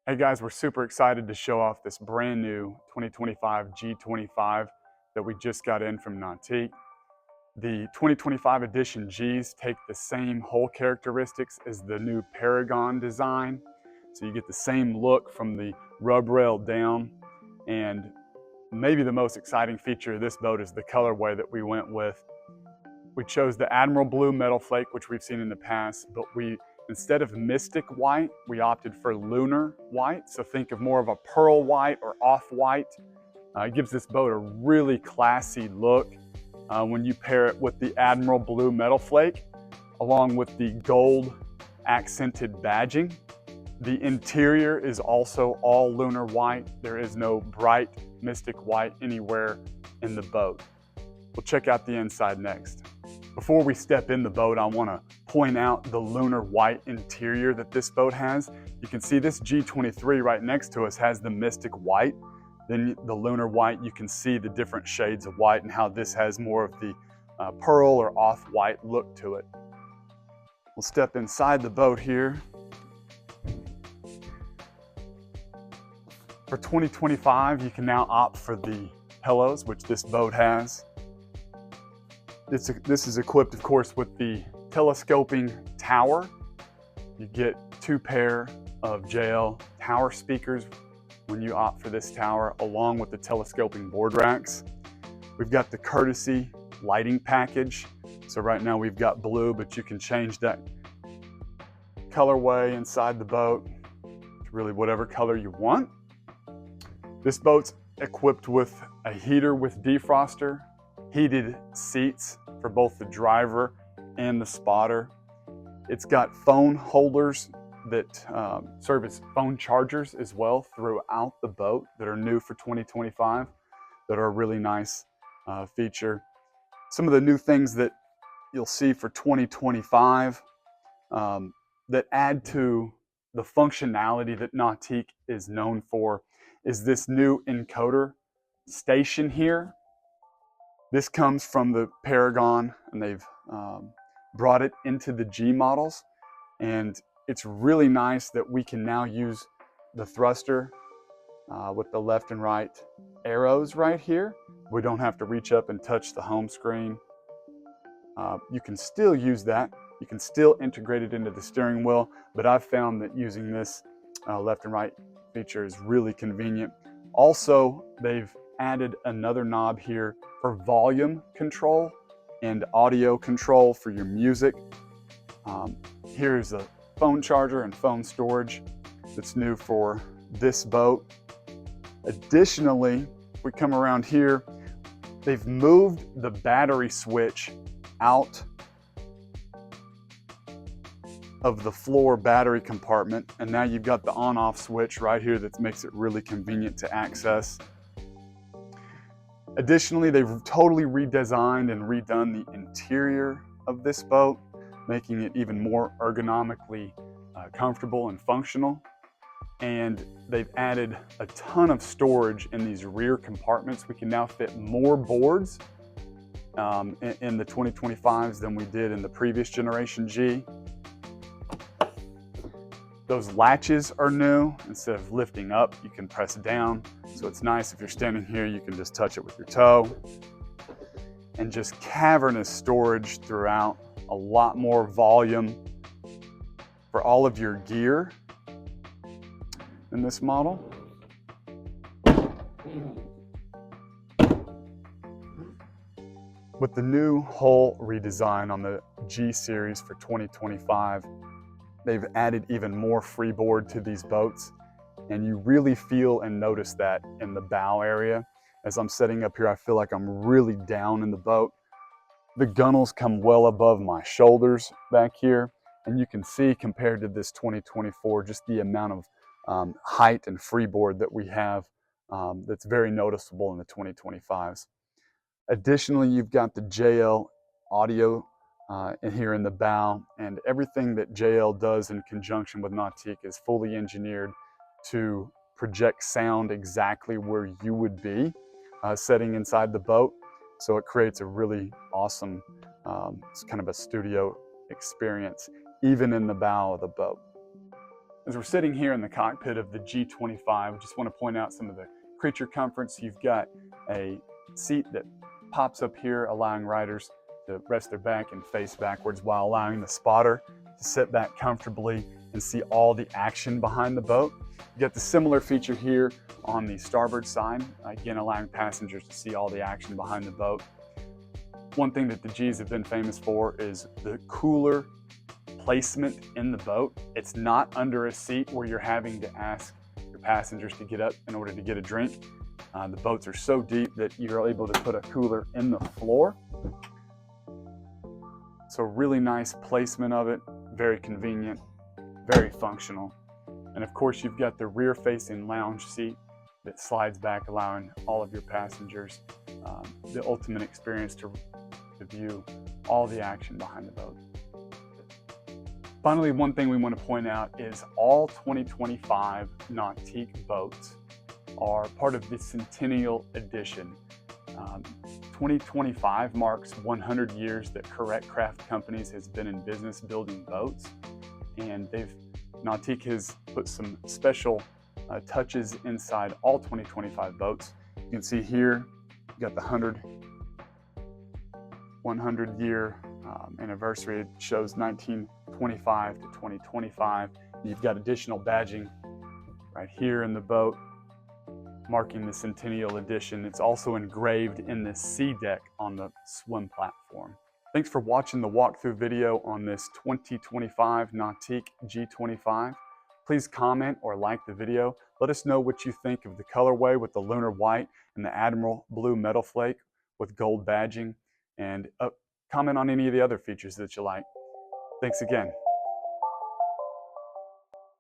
Hey guys, we're super excited to show off this brand new 2025 G25 that we just got in from Nautique. The 2025 edition Gs take the same hull characteristics as the new Paragon design. So you get the same look from the rub rail down, and maybe the most exciting feature of this boat is the colorway that we went with. We chose the Admiral Blue Metal Flake, which we've seen in the past, but instead of Mystic White, we opted for Lunar White. So think of more of a pearl white or off-white. It gives this boat a really classy look when you pair it with the Admiral Blue Metal Flake, along with the gold accented badging. The interior is also all lunar white. There is no bright Mystic White anywhere in the boat. We'll check out the inside next. Before we step in the boat, I want to point out the lunar white interior that this boat has. You can see this G23 right next to us has the Mystic White. Then the lunar white, you can see the different shades of white and how this has more of the pearl or off-white look to it. We'll step inside the boat here. For 2025, you can now opt for the pillows, which this boat has. This is equipped, of course, with the telescoping tower. You get 2 pair of JL tower speakers when you opt for this tower, along with the telescoping board racks. We've got the courtesy lighting package. So right now we've got blue, but you can change that colorway inside the boat to really whatever color you want. This boat's equipped with a heater with defroster, heated seats for both the driver and the spotter. It's got phone holders that serve as phone chargers as well throughout the boat that are new for 2025, that are a really nice feature. Some of the new things that you'll see for 2025 that add to the functionality that Nautique is known for is this new encoder station here. This comes from the Paragon, and they've brought it into the G models. And it's really nice that we can now use the thruster with the left and right arrows right here. We don't have to reach up and touch the home screen. You can still use that. You can still integrate it into the steering wheel, but I've found that using this left and right feature is really convenient. Also, they've added another knob here for volume control and audio control for your music. Here's a phone charger and phone storage that's new for this boat. Additionally, if we come around here, they've moved the battery switch out of the floor battery compartment, and now you've got the on-off switch right here that makes it really convenient to access. Additionally, they've totally redesigned and redone the interior of this boat, making it even more ergonomically comfortable and functional. And they've added a ton of storage in these rear compartments. We can now fit more boards in the 2025s than we did in the previous generation G. Those latches are new. Instead of lifting up, you can press down. So it's nice if you're standing here, you can just touch it with your toe. And just cavernous storage throughout, a lot more volume for all of your gear in this model. With the new hull redesign on the G series for 2025, they've added even more freeboard to these boats, and you really feel and notice that in the bow area. As I'm setting up here, I feel like I'm really down in the boat. The gunnels come well above my shoulders back here, and you can see compared to this 2024, just the amount of height and freeboard that we have that's very noticeable in the 2025s. Additionally, you've got the JL audio here in the bow, and everything that JL does in conjunction with Nautique is fully engineered to project sound exactly where you would be sitting inside the boat. So it creates a really awesome, it's kind of a studio experience, even in the bow of the boat. As we're sitting here in the cockpit of the G25, I just want to point out some of the creature comforts. You've got a seat that pops up here, allowing riders to rest their back and face backwards while allowing the spotter to sit back comfortably and see all the action behind the boat. You get the similar feature here on the starboard side, again allowing passengers to see all the action behind the boat. One thing that the G's have been famous for is the cooler placement in the boat. It's not under a seat where you're having to ask your passengers to get up in order to get a drink. The boats are so deep that you're able to put a cooler in the floor. So really nice placement of it, very convenient, very functional. And of course you've got the rear facing lounge seat that slides back, allowing all of your passengers the ultimate experience to view all the action behind the boat. Finally, one thing we want to point out is all 2025 Nautique boats are part of the Centennial Edition. 2025 marks 100 years that Correct Craft Companies has been in business building boats, and Nautique has put some special touches inside all 2025 boats. You can see here, you got the 100 year anniversary. It shows 1925 to 2025. You've got additional badging right here in the boat, marking the Centennial Edition. It's also engraved in the sea deck on the swim platform. Thanks for watching the walkthrough video on this 2025 Nautique G25. Please comment or like the video. Let us know what you think of the colorway with the lunar white and the Admiral blue metal flake with gold badging, and comment on any of the other features that you like. Thanks again.